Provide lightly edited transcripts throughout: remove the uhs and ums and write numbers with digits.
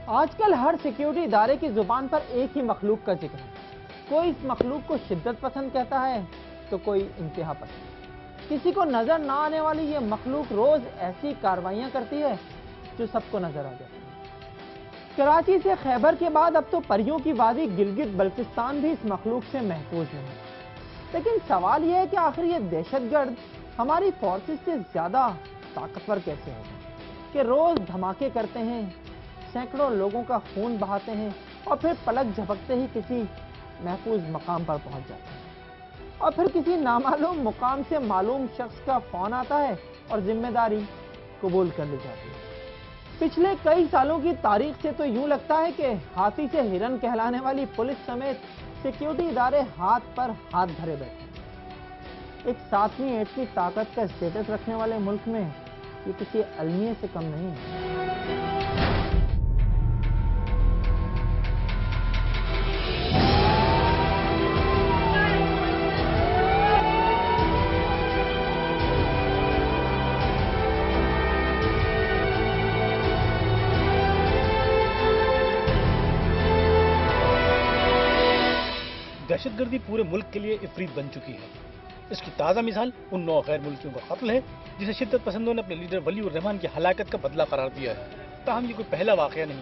آج کل ہر سیکیورٹی ادارے کی زبان پر ایک ہی مخلوق کا ذکر ہے. کوئی اس مخلوق کو شدت پسند کہتا ہے تو کوئی انتہا پسند. کسی کو نظر نہ آنے والی یہ مخلوق روز ایسی کارروائیاں کرتی ہے جو سب کو نظر آ جاتی ہے. کراچی سے خیبر کے بعد اب تو پریوں کی وادی گلگت بلتستان بھی اس مخلوق سے محفوظ نہیں. لیکن سوال یہ ہے کہ آخر یہ دہشت گرد ہماری فورسز سے زیادہ طاقتور کیسے ہو گئے کہ روز دھماکے کرتے ہیں، سینکڑوں لوگوں کا خون بہاتے ہیں اور پھر پلک جھپکتے ہی کسی محفوظ مقام پر پہنچ جاتے ہیں، اور پھر کسی نامعلوم مقام سے معلوم شخص کا فون آتا ہے اور ذمہ داری قبول کر لی جاتی ہے. پچھلے کئی سالوں کی تاریخ سے تو یوں لگتا ہے کہ ہاتھی سے ہرن کہلانے والی پولیس سمیت سیکیورٹی ادارے ہاتھ پر ہاتھ دھرے بیٹھے ہیں. ایک 7ویں 8ویں طاقت کا اسٹیٹس رکھنے والے ملک میں یہ کسی المیے سے کم نہیں ہے. دہشت گردی پورے ملک کے لیے عفریت بن چکی ہے. اس کی تازہ مثال ان 9 غیر ملکیوں کا قتل ہے جسے شدت پسندوں نے اپنے لیڈر ولی الرحمان کی ہلاکت کا بدلہ قرار دیا ہے. تاہم یہ کوئی پہلا واقعہ نہیں.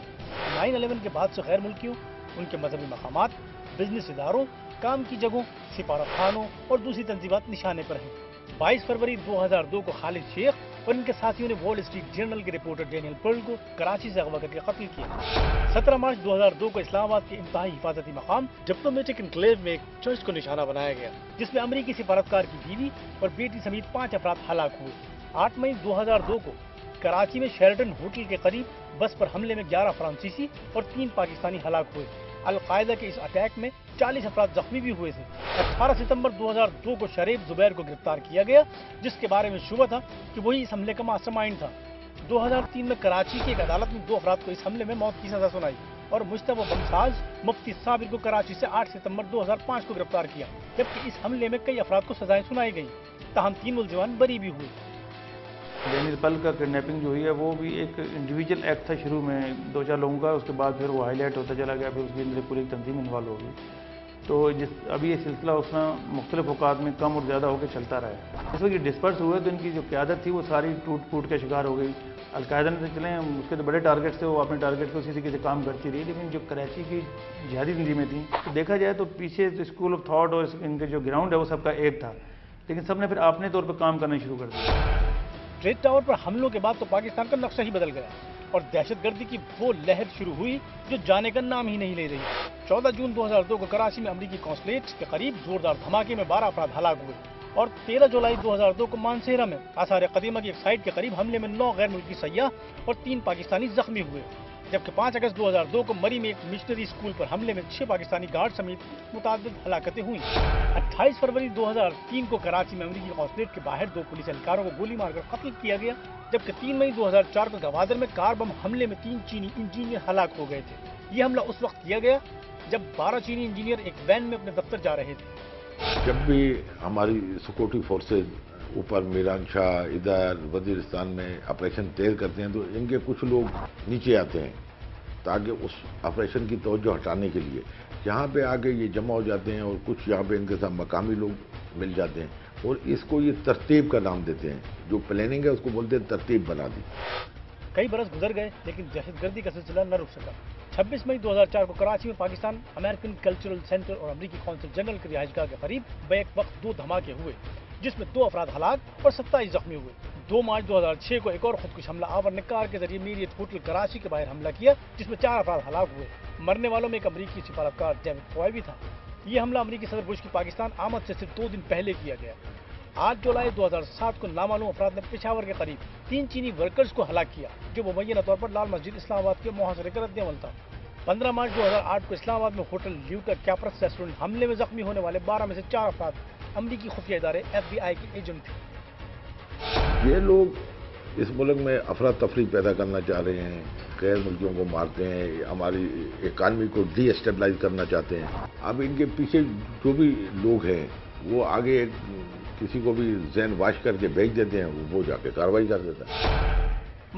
9/11 کے بعد سے غیر ملکیوں، ان کے مذہبی مقامات، بزنس اداروں، کام کی جگہوں، سفارت خانوں اور دوسری تنظیمات نشانے پر ہیں. 22 فروری 2002 کو خالد شیخ اور ان کے ساتھیوں نے وال اسٹریٹ جرنل کے رپورٹر ڈینیل پرل کو کراچی سے اغوا کر کے قتل کیا. 17 مارچ 2002 کو اسلام آباد کے انتہائی حفاظتی مقام ڈپلومیٹک انکلیو میں ایک چرچ کو نشانہ بنایا گیا جس میں امریکی سفارتکار کی بیوی اور بیٹی سمیت 5 افراد ہلاک ہوئے. 8 مئی 2002 کو کراچی میں شیرٹن ہوٹل کے قریب بس پر حملے میں 11 فرانسیسی اور 3 پاکستانی ہلاک ہوئے. القاعدہ کے اس اٹیک میں 40 افراد زخمی بھی ہوئے تھے. 18 ستمبر 2002 کو شریف زبیر کو گرفتار کیا گیا جس کے بارے میں شبہ تھا کہ وہی اس حملے کا ماسٹر مائنڈ تھا. 2003 میں کراچی کی ایک عدالت میں 2 افراد کو اس حملے میں موت کی سزا سنائی اور مشتبہ بمساز مفتی صابر کو کراچی سے 8 ستمبر 2005 کو گرفتار کیا، جبکہ اس حملے میں کئی افراد کو سزائیں سنائی گئیں. تاہم 3 ملزمان بری بھی ہوئے. ڈینیل پرل کا کڈنیپنگ جو ہوئی ہے وہ بھی ایک انڈیویجول ایکٹ تھا شروع میں 2-4 لوگوں کا، اس کے بعد پھر وہ ہائی لائٹ ہوتا چلا گیا، پھر اس کے اندر پوری تنظیم انوالو ہو گئی. تو ابھی یہ سلسلہ اس میں مختلف اوقات میں کم اور زیادہ ہو کے چلتا رہا ہے. اس وقت یہ ڈسپرس ہوئے تو ان کی جو قیادت تھی وہ ساری ٹوٹ پھوٹ کے شکار ہو گئی. القاعدہ نے چلیں اس کے تو بڑے ٹارگیٹ تھے، وہ اپنے ٹارگیٹ کو اسی طریقے سے کام کرتی رہی، لیکن جو کراچی کی جہادی تنظیمیں تھیں تو دیکھا جائے تو پیچھے اسکول آف تھاٹ اور ان کے جو گراؤنڈ ہے وہ سب کا ایک تھا، لیکن سب نے پھر اپنے طور پر کام کرنا شروع کر دیا. ٹریڈ ٹاور پر حملوں کے بعد تو پاکستان کا نقشہ ہی بدل گیا اور دہشت گردی کی وہ لہر شروع ہوئی جو جانے کا نام ہی نہیں لے رہی. 14 جون 2002 کو کراچی میں امریکی قونصلیٹ کے قریب زوردار دھماکے میں 12 افراد ہلاک ہوئے اور 13 جولائی 2002 کو مانسہرہ میں آثار قدیمہ کی ایک سائٹ کے قریب حملے میں 9 غیر ملکی سیاح اور 3 پاکستانی زخمی ہوئے، جبکہ 5 اگست 2002 کو مری میں ایک مشنری اسکول پر حملے میں 6 پاکستانی گارڈ سمیت متعدد ہلاکتیں ہوئیں. 28 فروری 2003 کو کراچی میں امریکی قونصلیٹ کے باہر 2 پولیس اہلکاروں کو گولی مار کر قتل کیا گیا، جبکہ 3 مئی 2004 کو گوادر میں کار بم حملے میں 3 چینی انجینئر ہلاک ہو گئے تھے. یہ حملہ اس وقت کیا گیا جب 12 چینی انجینئر ایک وین میں اپنے دفتر جا رہے تھے. جب بھی ہماری سیکورٹی فورسز اوپر میران شاہ ادھر وزیرستان میں آپریشن تیز کرتے ہیں تو ان کے کچھ لوگ نیچے آتے ہیں تاکہ اس آپریشن کی توجہ ہٹانے کے لیے یہاں پہ آ کے یہ جمع ہو جاتے ہیں اور کچھ یہاں پہ ان کے ساتھ مقامی لوگ مل جاتے ہیں اور اس کو یہ ترتیب کا نام دیتے ہیں. جو پلاننگ ہے اس کو بولتے ہیں ترتیب بنا دی. کئی برس گزر گئے لیکن دہشت گردی کا سلسلہ نہ رک سکا. 26 مئی 2004 کو کراچی میں پاکستان امریکن کلچرل سینٹر اور امریکی قونصل جنرل کی رہائش گاہ کے قریب بیک وقت 2 دھماکے ہوئے جس میں 2 افراد ہلاک اور 27 زخمی ہوئے. 2 مارچ 2006 کو ایک اور خودکش حملہ آور نے کار کے ذریعے میریٹ ہوٹل کراچی کے باہر حملہ کیا جس میں 4 افراد ہلاک ہوئے. مرنے والوں میں ایک امریکی سفارتکار ڈیوڈ فوائے بھی تھا. یہ حملہ امریکی صدر بش کی پاکستان آمد سے صرف 2 دن پہلے کیا گیا. 8 جولائی 2007 کو نامعلوم افراد نے پشاور کے قریب 3 چینی ورکرز کو ہلاک کیا جو مبینہ طور پر لال مسجد اسلام آباد کے محاصرے کا رد عمل تھا. 15 مارچ 2008 کو اسلام آباد میں ہوٹل لیوٹا کیپرس ریسٹورنٹ حملے میں زخمی ہونے والے 12 میں سے 4 افراد امریکی خفیہ ادارے FBI کے ایجنٹ تھے. یہ لوگ اس ملک میں افراتفری پیدا کرنا چاہ رہے ہیں، غیر ملکیوں کو مارتے ہیں، ہماری اکانومی کو ڈی اسٹیبلائز کرنا چاہتے ہیں. اب ان کے پیچھے جو بھی لوگ ہیں وہ آگے کسی کو بھی ذہن واش کر کے بھیج دیتے ہیں، وہ جا کے کارروائی کر دیتا ہے.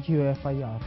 UFIR।